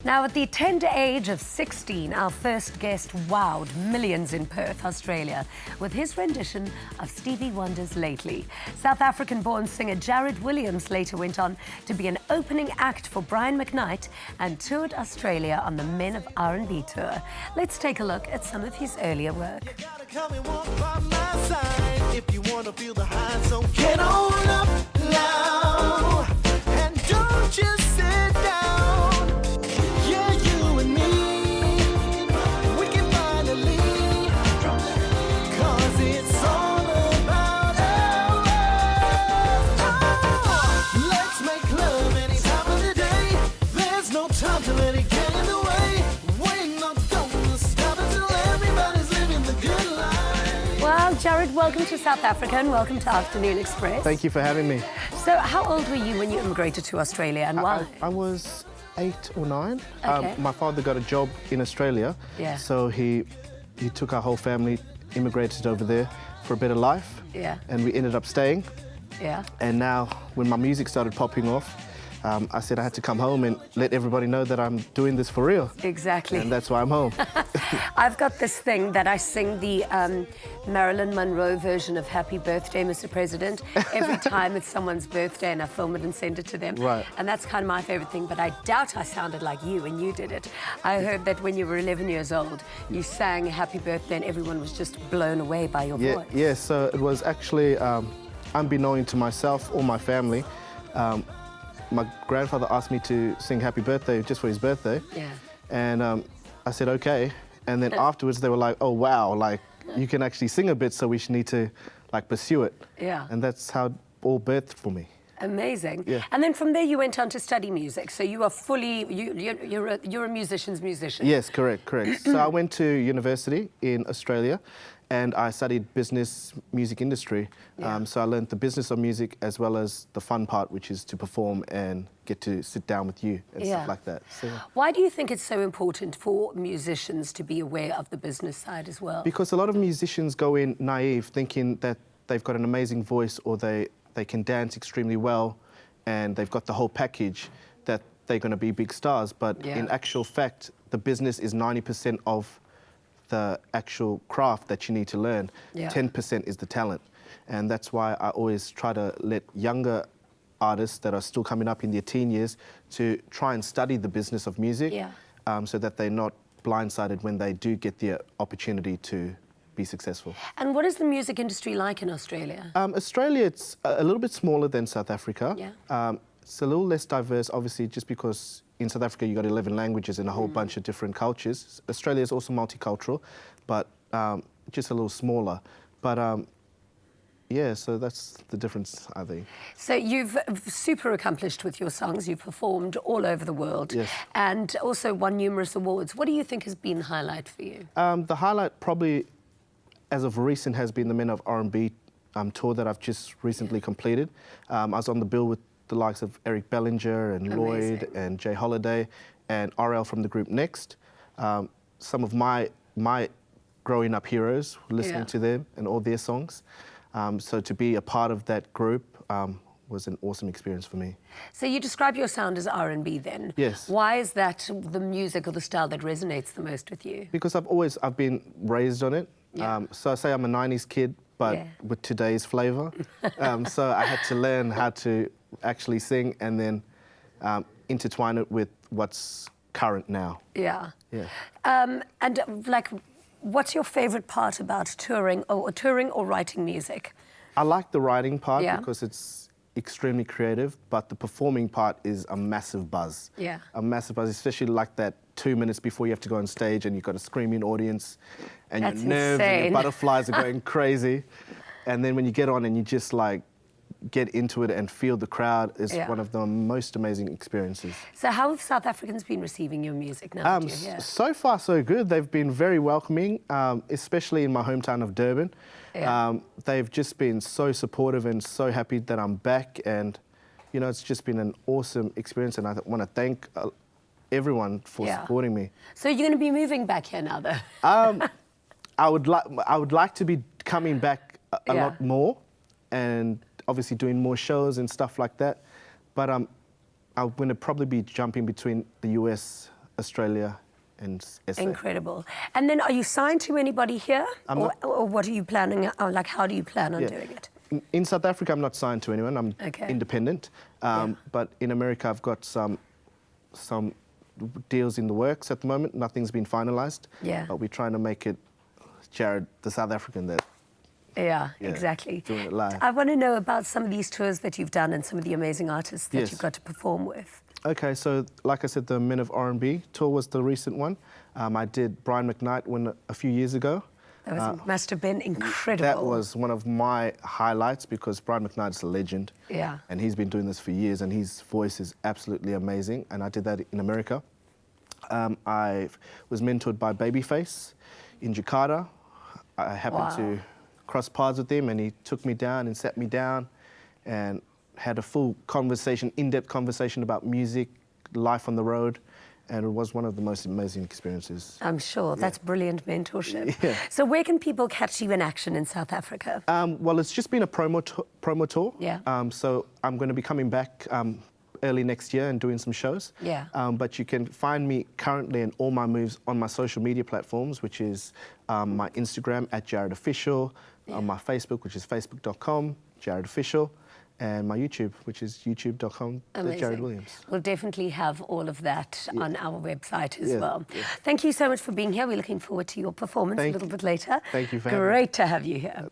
Now, at the tender age of 16, our first guest wowed millions in Perth, Australia, with his rendition of Stevie Wonder's Lately. South African-born singer Jarid Williams later went on to be an opening act for McKnight and toured Australia on the Men of R&B tour. Let's take a look at some of his earlier work. Get on up now and don't just sit down. Yeah, you and me, we can finally, cause it's all about us. Let's make love any time of the day. There's no time to let it get in the way. We're not gonna stop until everybody's living the good life. Well, Jarid, welcome to South Africa and welcome to Afternoon Express. Thank you for having me. So, how old were you when you immigrated to Australia and why? I was 8 or 9. Okay. My father got a job in Australia, Yeah. so he took our whole family, immigrated over there for a better life, Yeah. and we ended up staying. Yeah. And now, when my music started popping off, I said I had to come home and let everybody know that I'm doing this for real. Exactly. And that's why I'm home. I've got this thing that I sing the Marilyn Monroe version of Happy Birthday, Mr. President, every time it's someone's birthday, and I film it and send it to them. Right. And that's kind of my favorite thing, but I doubt I sounded like you when you did it. I heard that when you were 11 years old, you sang Happy Birthday and everyone was just blown away by your voice. Yeah, so it was actually unbeknown to myself or my family. My grandfather asked me to sing Happy Birthday just for his birthday. Yeah. And I said, okay. And then afterwards they were like, oh, wow, like you can actually sing a bit, so we need to like pursue it. Yeah. And that's how it all birthed for me. Amazing. Yeah. And then from there you went on to study music. So you are fully, you're a musician's musician. Yes, correct. So I went to university in Australia and I studied business music industry. Yeah. So I learned the business of music as well as the fun part, which is to perform and get to sit down with you and Yeah. stuff like that. So, Why do you think it's so important for musicians to be aware of the business side as well? because a lot of musicians go in naive thinking that they've got an amazing voice or they can dance extremely well and they've got the whole package, that they're going to be big stars. But Yeah. in actual fact, the business is 90% of the actual craft that you need to learn. Yeah. 10% is the talent. And that's why I always try to let younger artists that are still coming up in their teen years to try and study the business of music, Yeah. so that they're not blindsided when they do get the opportunity to be successful. And what is the music industry like in Australia? Australia, it's a little bit smaller than South Africa. Yeah. It's a little less diverse, obviously, just because in South Africa you've got 11 languages and a whole bunch of different cultures. Australia is also multicultural, but just a little smaller. But yeah, so that's the difference, I think. So you've super accomplished with your songs. You've performed all over the world. Yes. And also won numerous awards. What do you think has been the highlight for you? The highlight probably, as of recent, has been the Men of R&B tour that I've just recently completed. I was on the bill with the likes of Eric Bellinger and Lloyd Amazing. and Jay Holiday and RL from the group Next. Some of my growing up heroes, listening Yeah. to them and all their songs. So to be a part of that group was an awesome experience for me. So you describe your sound as R&B then. Yes. Why is that the music or the style that resonates the most with you? Because I've been raised on it. Yeah. So I say I'm a 90s kid, but Yeah. with today's flavour. So I had to learn how to actually sing and then intertwine it with what's current now. Yeah. Yeah. And like, what's your favourite part about touring or writing music? I like the writing part Yeah. because it's extremely creative, but the performing part is a massive buzz. Yeah. A massive buzz, especially like that 2 minutes before you have to go on stage and you've got a screaming audience and That's your nerves and insane. your butterflies are going crazy. And then when you get on and you just like get into it and feel the crowd is Yeah. one of the most amazing experiences. So how have South Africans been receiving your music now that you're here? So far, so good. They've been very welcoming, especially in my hometown of Durban. Yeah. They've just been so supportive and so happy that I'm back. And, you know, it's just been an awesome experience. And I want to thank everyone for Yeah. supporting me. So you're going to be moving back here now, though? I would like to be coming back a Yeah. lot more and obviously doing more shows and stuff like that. But I'm going to probably be jumping between the US Australia, and SA. Incredible. And then are you signed to anybody here? Or what are you planning, or like how do you plan on doing it? In South Africa, I'm not signed to anyone. I'm independent. But in America, I've got some deals in the works at the moment. Nothing's been finalised. Yeah. But we're trying to make it Jarid, the South African, that... Yeah, exactly. Doing it live. I want to know about some of these tours that you've done and some of the amazing artists that you've got to perform with. Okay, so like I said, the Men of R&B tour was the recent one. I did Brian McKnight one a few years ago. That must have been incredible. That was one of my highlights because Brian McKnight is a legend. Yeah. And he's been doing this for years and his voice is absolutely amazing. And I did that in America. I was mentored by Babyface in Jakarta. I happened to cross paths with him and he took me down and sat me down and had a full conversation, in-depth conversation about music, life on the road, and it was one of the most amazing experiences. I'm sure. That's brilliant mentorship. So where can people catch you in action in South Africa? Well, it's just been a promo tour. Yeah. So I'm going to be coming back early next year and doing some shows. Yeah. But you can find me currently in all my moves on my social media platforms, which is my Instagram @JaridOfficial, on my Facebook, which is facebook.com, JaridOfficial, and my YouTube, which is youtube.com, Jarid Williams. We'll definitely have all of that on our website as well. Thank you so much for being here. We're looking forward to your performance a little bit later. Thank you for having me. Great to have you here.